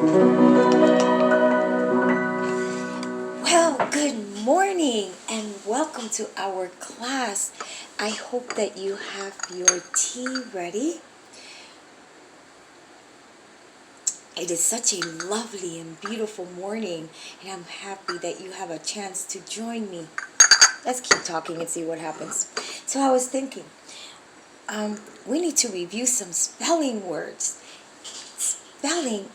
Well, good morning and welcome to our class. I hope that you have your tea ready. It is such a lovely and beautiful morning, and I'm happy that you have a chance to join me. Let's keep talking and see what happens. So, I was thinking, we need to review some spelling words. Spelling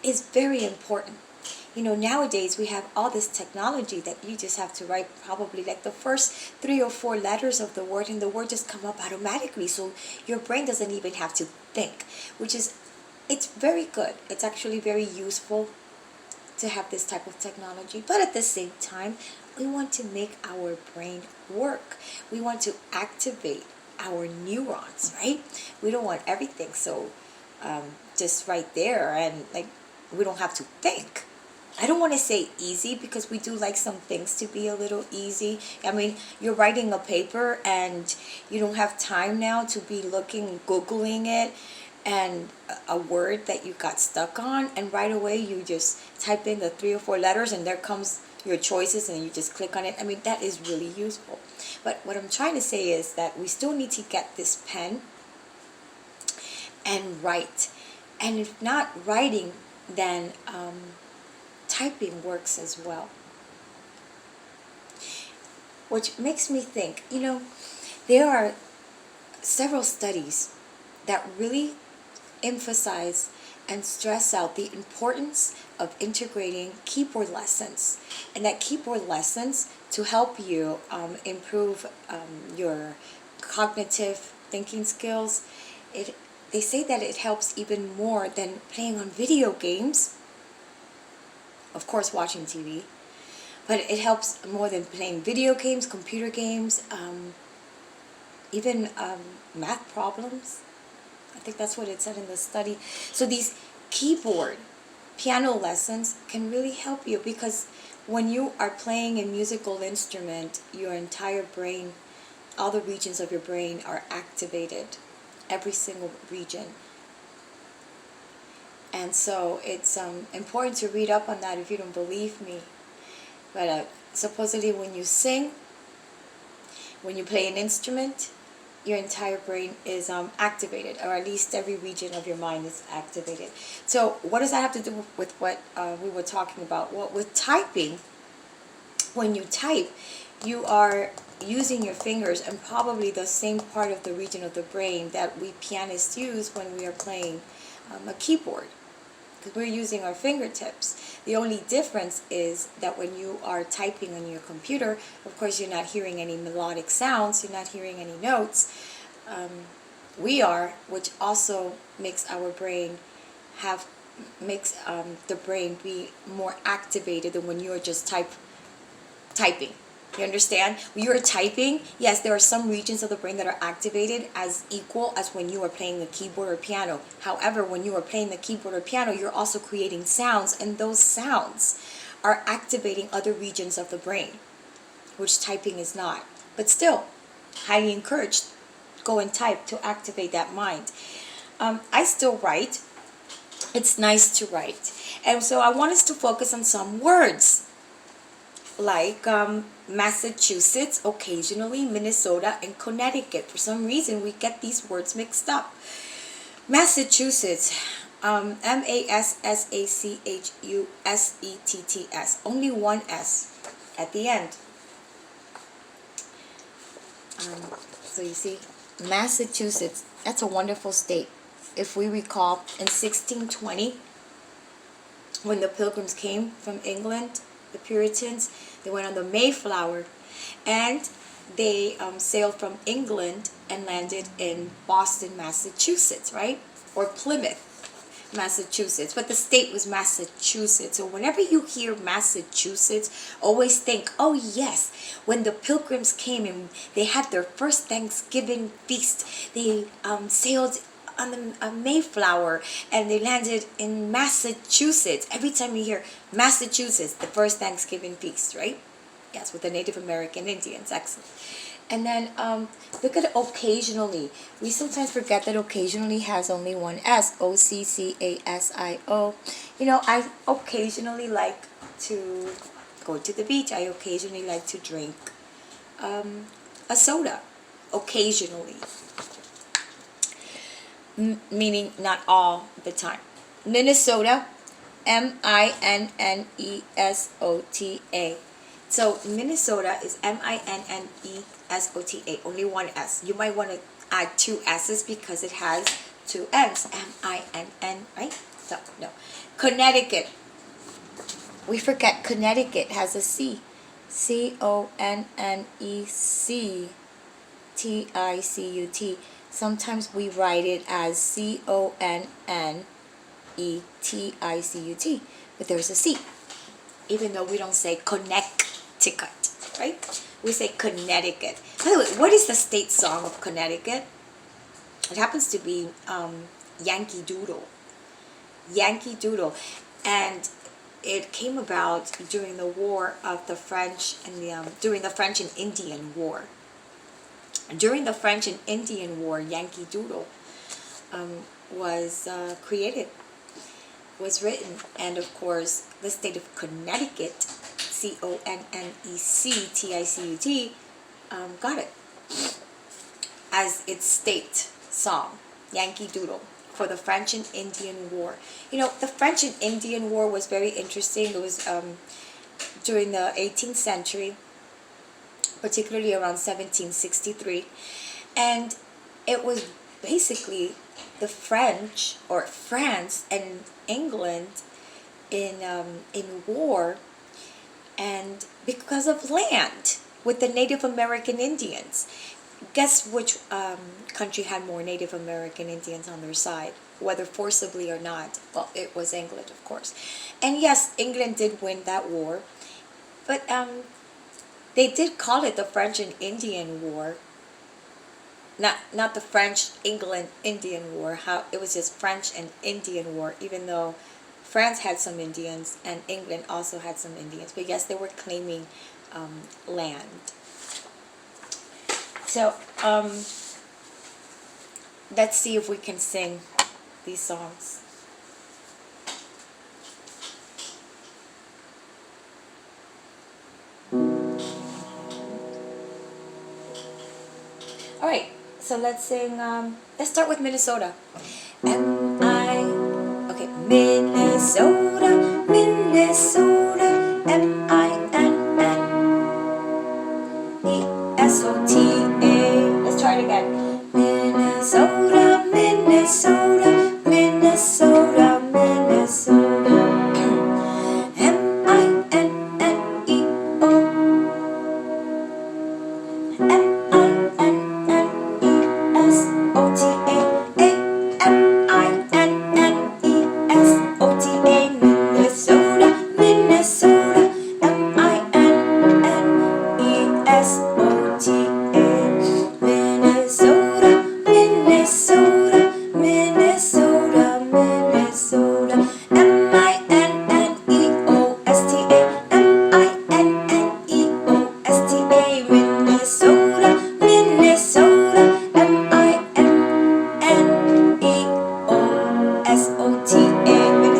is very important. You know, nowadays we have all this technology that you just have to write probably like the first 3 or 4 letters of the word, and the word just come up automatically, so your brain doesn't even have to think, which is, it's very good. It's actually very useful to have this type of technology, but at the same time we want to make our brain work. We want to activate our neurons, right? We don't want everything so just right there, and like we don't have to think. I don't want to say easy because we do like some things to be a little easy. I mean, you're writing a paper and you don't have time now to be looking, Googling it, and a word that you got stuck on, and right away you just type in the 3 or 4 letters and there comes your choices and you just click on it. I mean, that is really useful. But what I'm trying to say is that we still need to get this pen and write. And if not writing, then typing works as well. Which makes me think, there are several studies that really emphasize and stress out the importance of integrating keyboard lessons. And that keyboard lessons to help you improve your cognitive thinking skills. They say that it helps even more than playing on video games, of course watching TV, but it helps more than playing video games, computer games, even math problems. I think that's what it said in the study. So these keyboard, piano lessons can really help you, because when you are playing a musical instrument, your entire brain, all the regions of your brain are activated, every single region. And so it's important to read up on that if you don't believe me. But supposedly when you sing, when you play an instrument, your entire brain is activated, or at least every region of your mind is activated. So what does that have to do with what we were talking about? Well, with typing, when you type, you are using your fingers and probably the same part of the region of the brain that we pianists use when we are playing a keyboard, because we're using our fingertips. The only difference is that when you are typing on your computer, of course you're not hearing any melodic sounds, you're not hearing any notes. We are, which also makes our brain makes the brain be more activated than when you're just typing. You understand? When you're typing, yes, there are some regions of the brain that are activated as equal as when you are playing the keyboard or piano. However, when you are playing the keyboard or piano, you're also creating sounds, and those sounds are activating other regions of the brain, which typing is not. But still, highly encouraged, go and type to activate that mind. I still write. It's nice to write. And so I want us to focus on some words, like Massachusetts, occasionally Minnesota, and Connecticut. For some reason, we get these words mixed up. Massachusetts, Massachusetts, only one S at the end. So you see, Massachusetts, that's a wonderful state. If we recall, in 1620, when the Pilgrims came from England, the Puritans, they went on the Mayflower, and they sailed from England and landed in Boston, Massachusetts, right? Or Plymouth, Massachusetts. But the state was Massachusetts. So whenever you hear Massachusetts, always think, oh yes, when the Pilgrims came and they had their first Thanksgiving feast, they sailed on the Mayflower and they landed in Massachusetts. Every time you hear Massachusetts, the first Thanksgiving feast, right? Yes, with the Native American Indians. Excellent. And then look at occasionally. We sometimes forget that occasionally has only one S. OCCASIO. I occasionally like to go to the beach. I occasionally like to drink a soda. Occasionally. Meaning not all the time. Minnesota, Minnesota. So Minnesota is Minnesota, only one S. You might want to add two S's because it has two N's. Minn, right? So, no. Connecticut. We forget Connecticut has a C. Connecticut. Sometimes we write it as Connecticut, but there's a C, even though we don't say Connecticut, right? We say Connecticut. By the way, what is the state song of Connecticut? It happens to be Yankee Doodle. Yankee Doodle. And it came about during the war of the French and during the French and Indian War. During the French and Indian War, Yankee Doodle was created, was written, and of course, the state of Connecticut, Connecticut, got it as its state song, Yankee Doodle, for the French and Indian War. The French and Indian War was very interesting. It was during the 18th century, particularly around 1763, and it was basically the French, or France and England, in war, and because of land with the Native American Indians. Guess which country had more Native American Indians on their side, whether forcibly or not? Well, it was England, of course. And yes, England did win that war, but they did call it the French and Indian War. Not the French England Indian War. How it was just French and Indian War, even though France had some Indians and England also had some Indians. But yes, they were claiming land. So let's see if we can sing these songs. All right, so let's sing. Let's start with Minnesota. Okay, Minnesota, Minnesota, Minnesota. Let's try it again. Minnesota, Minnesota, Minnesota, Minnesota.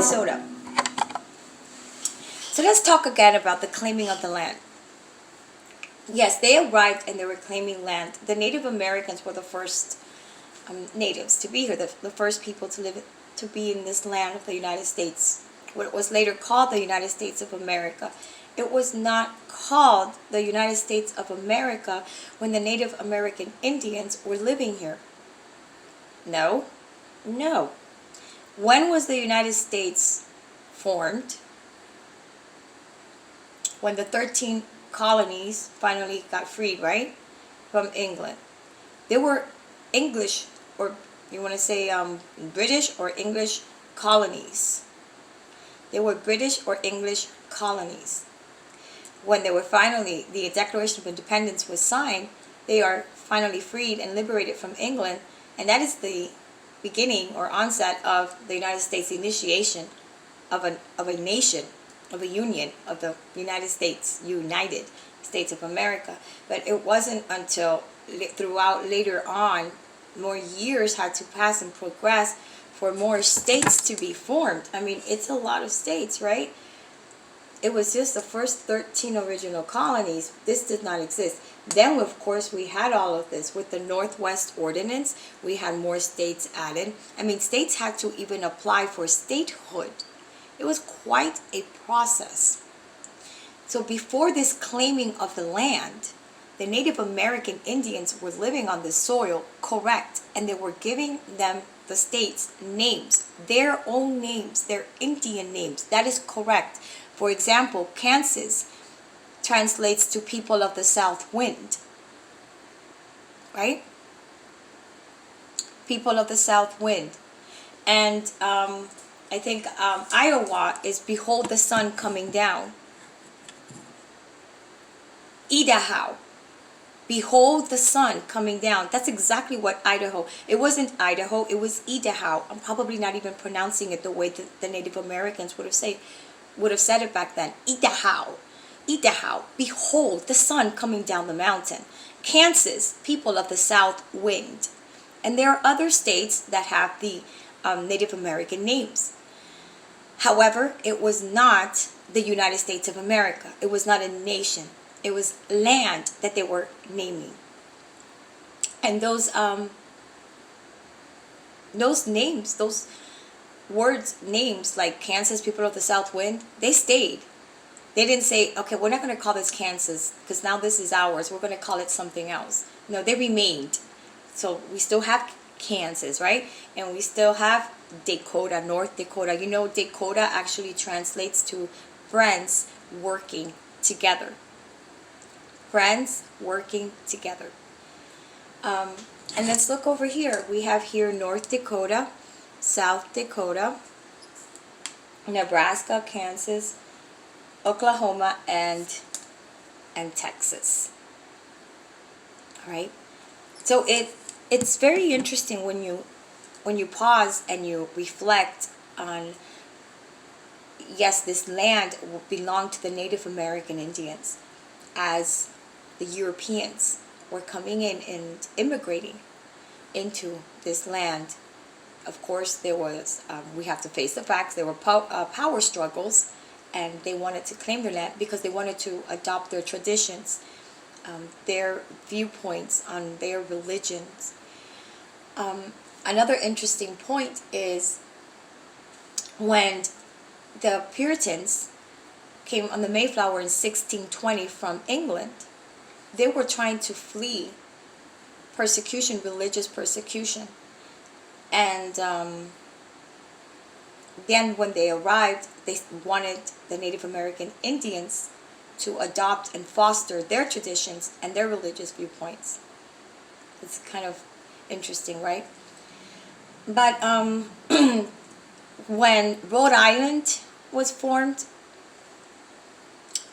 Minnesota. So let's talk again about the claiming of the land. Yes, they arrived and they were claiming land. The Native Americans were the first natives to be here, the first people to be in this land of the United States, what was later called the United States of America. It was not called the United States of America when the Native American Indians were living here. No. When was the United States formed? When the 13 colonies finally got freed, right? From England. They were English, or you want to say British or English colonies. They were British or English colonies. When they were finally, the Declaration of Independence was signed, they are finally freed and liberated from England, and that is the beginning or onset of the United States initiation of a nation, of a union, of the United States of America. But it wasn't until throughout later on, more years had to pass and progress for more states to be formed. I mean, it's a lot of states, right? It was just the first 13 original colonies. This did not exist. Then, of course, we had all of this. With the Northwest Ordinance, we had more states added. I mean, states had to even apply for statehood. It was quite a process. So before this claiming of the land, the Native American Indians were living on this soil, correct, and they were giving them, the states, names, their own names, their Indian names. That is correct. For example, Kansas translates to people of the south wind, right? People of the south wind. And I think Iowa is behold the sun coming down. Idaho, behold the sun coming down. That's exactly what Idaho. It wasn't Idaho, it was Idaho. I'm probably not even pronouncing it the way that the Native Americans would have said it back then. Idaho. Idaho, behold the sun coming down the mountain. Kansas, people of the south wind. And there are other states that have the Native American names. However, it was not the United States of America. It was not a nation. It was land that they were naming. And those names, those words, names like Kansas, people of the south wind, they stayed. They didn't say, okay, we're not going to call this Kansas because now this is ours. We're going to call it something else. No, they remained. So we still have Kansas, right? And we still have Dakota, North Dakota. You know, Dakota actually translates to friends working together. Friends working together. And let's look over here. We have here North Dakota, South Dakota, Nebraska, Kansas, Oklahoma, and Texas. All right. So it's very interesting when you pause and you reflect on, yes, this land belonged to the Native American Indians as the Europeans were coming in and immigrating into this land. Of course, there was, we have to face the facts, there were power struggles, and they wanted to claim their land because they wanted to adopt their traditions, their viewpoints on their religions. Another interesting point is when the Puritans came on the Mayflower in 1620 from England, they were trying to flee persecution, religious persecution. And then when they arrived, they wanted the Native American Indians to adopt and foster their traditions and their religious viewpoints. It's kind of interesting, right? But when Rhode Island was formed,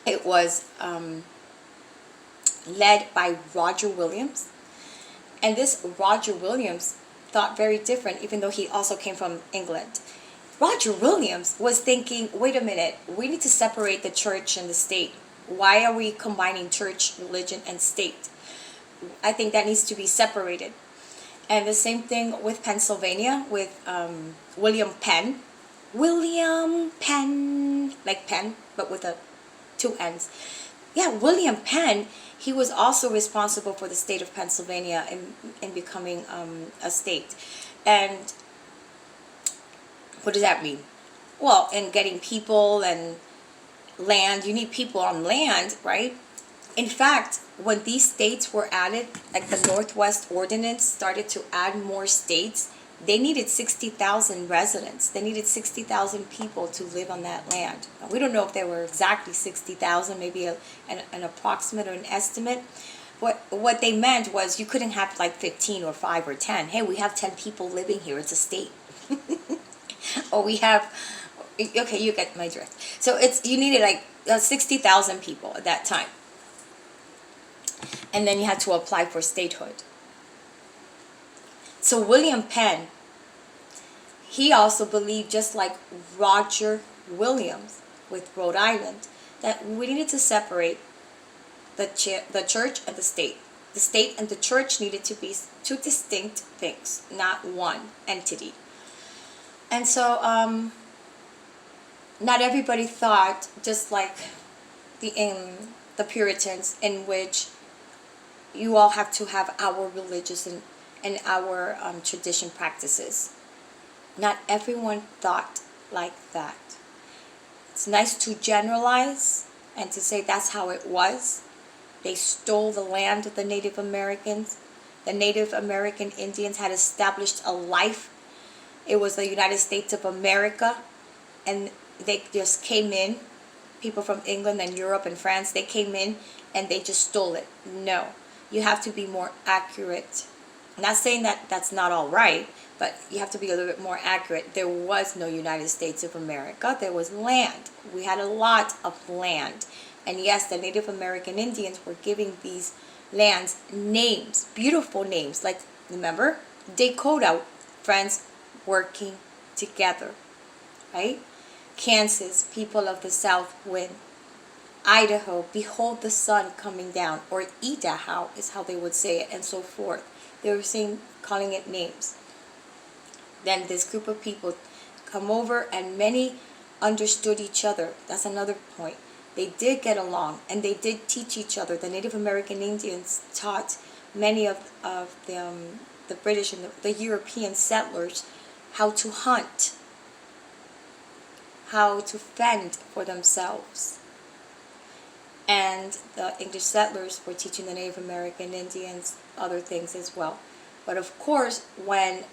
it was led by Roger Williams. And this Roger Williams thought very different, even though he also came from England. Roger Williams was thinking, wait a minute, we need to separate the church and the state. Why are we combining church, religion, and state? I think that needs to be separated. And the same thing with Pennsylvania, with William Penn. William Penn, like pen, but with two N's. Yeah, William Penn, he was also responsible for the state of Pennsylvania in becoming a state. And what does that mean? Well, in getting people and land, you need people on land, right? In fact, when these states were added, like the Northwest Ordinance started to add more states, they needed 60,000 residents. They needed 60,000 people to live on that land. Now, we don't know if there were exactly 60,000, maybe an approximate or an estimate. What they meant was you couldn't have like 15 or 5 or 10. Hey, we have 10 people living here. It's a state. Or we have, okay, you get my drift. So you needed like 60,000 people at that time. And then you had to apply for statehood. So William Penn, he also believed, just like Roger Williams with Rhode Island, that we needed to separate the church and the state. The state and the church needed to be two distinct things, not one entity. And so not everybody thought just like the Puritans, in which you all have to have our religious and our tradition practices. Not everyone thought like that. It's nice to generalize and to say that's how it was. They stole the land of the Native Americans. The Native American Indians had established a life. It was the United States of America, and they just came in. People from England and Europe and France, they came in and they just stole it. No, you have to be more accurate. I'm not saying that that's not all right, but you have to be a little bit more accurate. There was no United States of America. There was land. We had a lot of land. And yes, the Native American Indians were giving these lands names, beautiful names. Like, remember, Dakota, friends working together, right? Kansas, people of the south wind. Idaho, behold the sun coming down. Or Idaho is how they would say it, and so forth. They were calling it names. Then this group of people come over, and many understood each other. That's another point. They did get along, and they did teach each other. The Native American Indians taught many of the British and the European settlers how to hunt, how to fend for themselves. And the English settlers were teaching the Native American Indians other things as well. But of course, when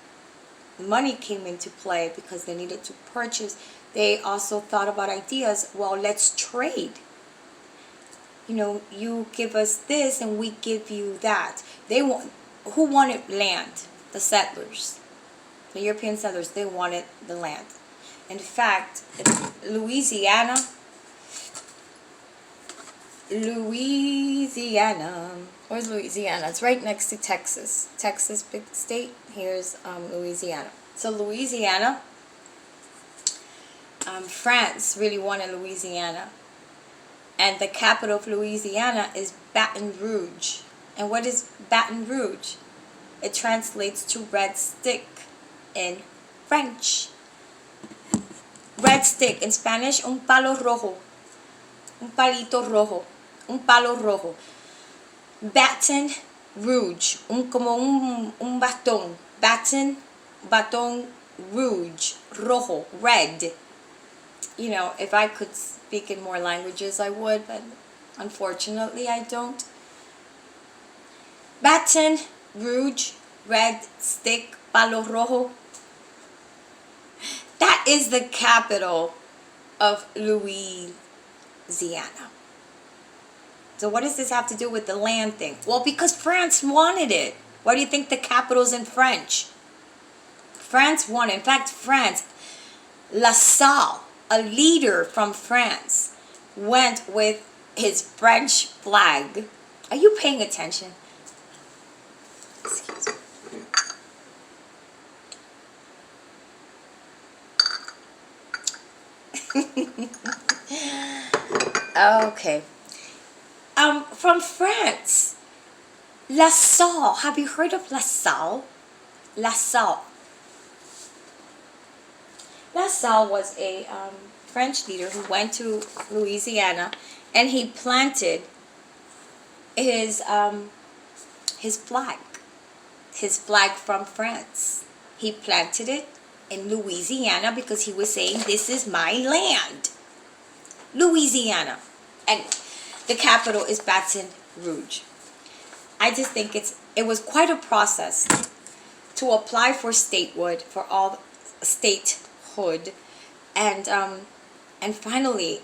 money came into play, because they needed to purchase, they also thought about ideas. Well, let's trade. You know, you give us this and we give you that. Who wanted land? The settlers. The European settlers, they wanted the land. In fact, Louisiana, where's Louisiana? It's right next to Texas. Texas, big state. Here's Louisiana. So Louisiana, France really wanted Louisiana. And the capital of Louisiana is Baton Rouge. And what is Baton Rouge? It translates to red stick in French. Red stick, in Spanish, un palo rojo. Un palito rojo. Un palo rojo. Baton Rouge. Como un bastón. Baton Rouge. Rojo. Red. You know, if I could speak in more languages, I would, but unfortunately I don't. Baton Rouge. Red stick. Palo rojo. That is the capital of Louisiana. So what does this have to do with the land thing? Well, because France wanted it. Why do you think the capital's in French? France wanted. In fact, France, La Salle, a leader from France, went with his French flag. Are you paying attention? Excuse me. Okay. From France, La Salle. Have you heard of La Salle? La Salle. La Salle was a French leader who went to Louisiana, and he planted his flag from France. He planted it in Louisiana because he was saying, this is my land. Louisiana. And the capital is Baton Rouge. I just think it was quite a process to apply for statehood, and finally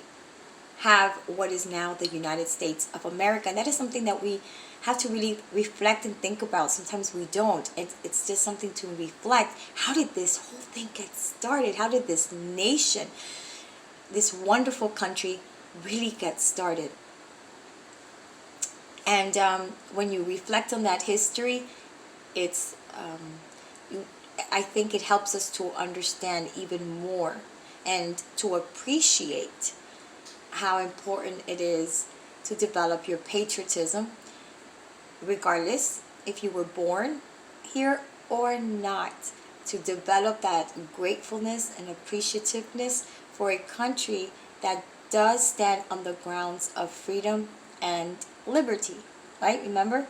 have what is now the United States of America. And that is something that we have to really reflect and think about. Sometimes we don't. It's just something to reflect. How did this whole thing get started? How did this nation, this wonderful country, really get started? And when you reflect on that history, I think it helps us to understand even more and to appreciate how important it is to develop your patriotism, regardless if you were born here or not. to develop that gratefulness and appreciativeness for a country that does stand on the grounds of freedom and liberty, right? Remember?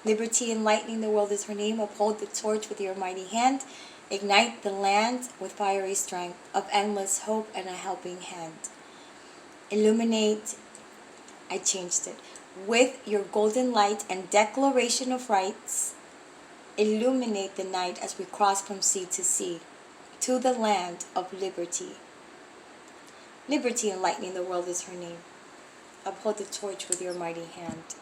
Liberty enlightening the world is her name. Uphold the torch with your mighty hand. Ignite the land with fiery strength of endless hope and a helping hand. Illuminate, I changed it, with your golden light and declaration of rights. Illuminate the night as we cross from sea to sea to the land of liberty. Liberty enlightening the world is her name. Uphold the torch with your mighty hand.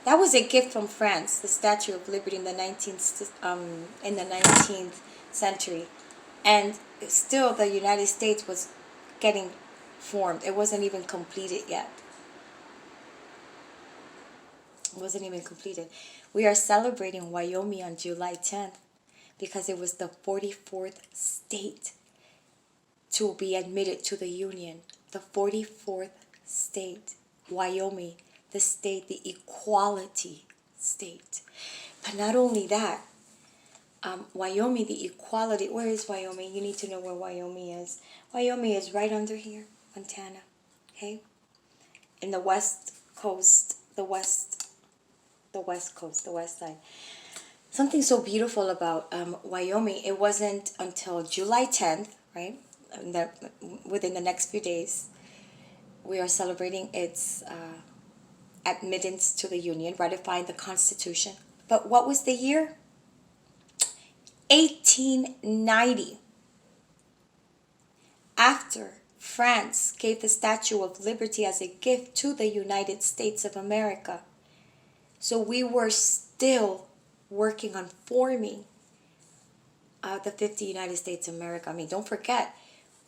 That was a gift from France, the Statue of Liberty in the 19th century, and still the United States was getting formed. It wasn't even completed yet. It wasn't even completed. We are celebrating Wyoming on July 10th because it was the 44th state to be admitted to the Union. The 44th state, Wyoming, the state, the equality state. But not only that, Wyoming, the equality, where is Wyoming? You need to know where Wyoming is. Wyoming is right under here, Montana, okay? In the west coast, the west coast, the west side. Something so beautiful about Wyoming, it wasn't until July 10th, right? Within the next few days, we are celebrating its admittance to the Union, ratifying the Constitution. But what was the year? 1890. After France gave the Statue of Liberty as a gift to the United States of America. So we were still working on forming the 50 United States of America. I mean, don't forget,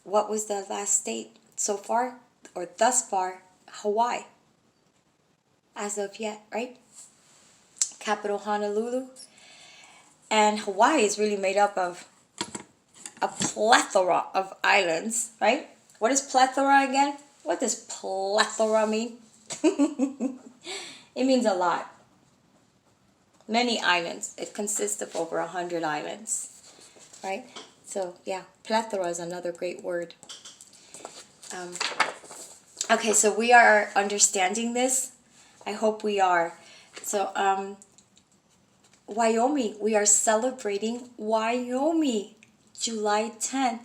what was the last state so far, or thus far? Hawaii. As of yet, right? Capital Honolulu. And Hawaii is really made up of a plethora of islands, right? What is plethora again? What does plethora mean? It means a lot. Many islands. It consists of over 100 islands, right? So, yeah, plethora is another great word. Okay, so we are understanding this. I hope we are. So, Wyoming, we are celebrating Wyoming, July 10th.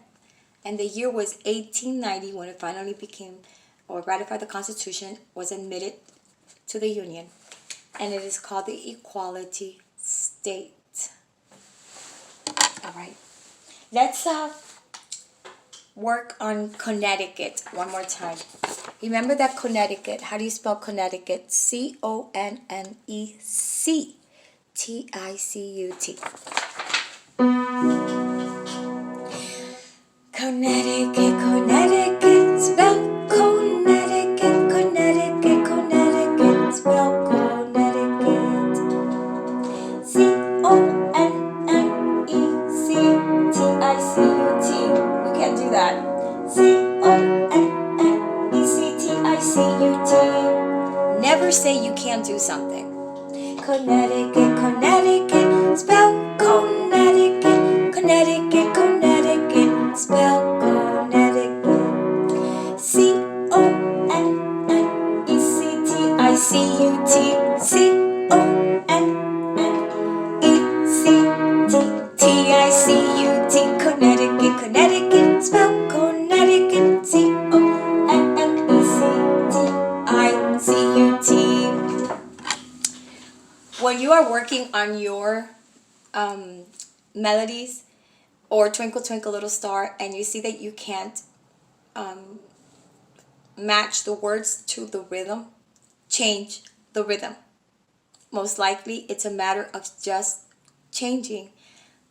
And the year was 1890 when it finally became, or ratified the Constitution, was admitted to the Union. And it is called the Equality State. All right. Let's work on Connecticut one more time. Remember that Connecticut. How do you spell Connecticut? C-O-N-N-E-C-T-I-C-U-T. Connecticut, Connecticut, spell Connecticut, Connecticut, Connecticut, spell Connecticut. C-O-N-N-E-C-T-I-C-U-T. You can't do that. C-O-N-N-E-C-T-I-C-U-T. Never say you can't do something. Connecticut, Connecticut, spell Connecticut, Connecticut, Connecticut, spell Connecticut. C-O-N-N-E-C-T-I-C-U-T. C-O-N-N-E-C-T-I-C-U-T. Connecticut, Connecticut, spell Connecticut. C-O-N-N-E-C-T-I-C-U-T. When you are working on your melodies or Twinkle Twinkle Little Star and you see that you can't match the words to the rhythm, change the rhythm. Most likely it's a matter of just changing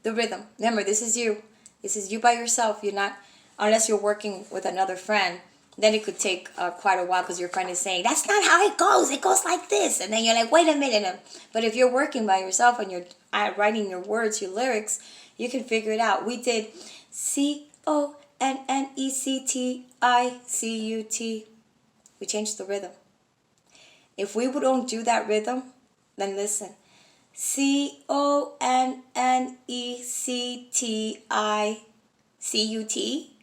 the rhythm. Remember, this is you. This is you by yourself. You're not, unless you're working with another friend, then it could take quite a while because your friend is saying, that's not how it goes. It goes like this. And then you're like, wait a minute. But if you're working by yourself and you're writing your words, your lyrics, you can figure it out. We did C-O-N-N-E-C-T-I-C-U-T. We changed the rhythm. If we don't do that rhythm, then listen. C-O-N-N-E-C-T-I-C-U-T.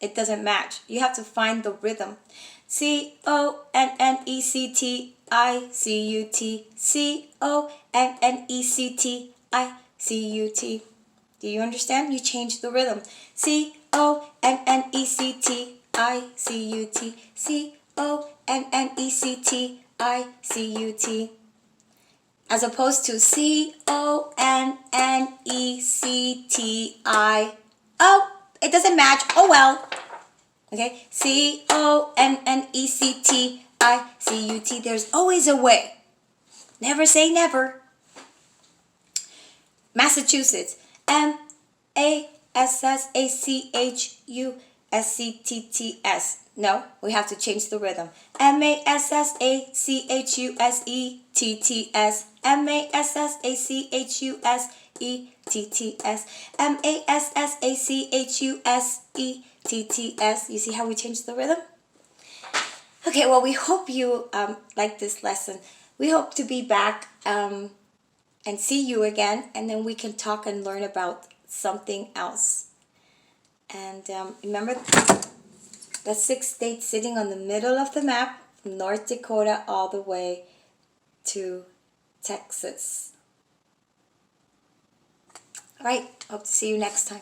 It doesn't match. You have to find the rhythm. C-O-N-N-E-C-T-I-C-U-T. C-O-N-N-E-C-T-I-C-U-T. Do you understand? You change the rhythm. C-O-N-N-E-C-T-I-C-U-T. C-O-N-N-E-C-T-I-C-U-T. As opposed to C-O-N-N-E-C-T-I. Oh, it doesn't match. Oh well. Okay, C-O-N-N-E-C-T-I-C-U-T. There's always a way. Never say never. Massachusetts. M-A-S-S-A-C-H-U-S-E-T-T-S. No, we have to change the rhythm. M-A-S-S-A-C-H-U-S-E-T-T-S. M-A-S-S-A-C-H-U-S-E-T-T-S. M-A-S-S-A-C-H-U-S-E-T-T-S. You see how we change the rhythm? Okay, well, we hope you like this lesson. We hope to be back and see you again, and then we can talk and learn about something else. And remember the 6 states sitting on the middle of the map, from North Dakota all the way to Texas. All right, hope to see you next time.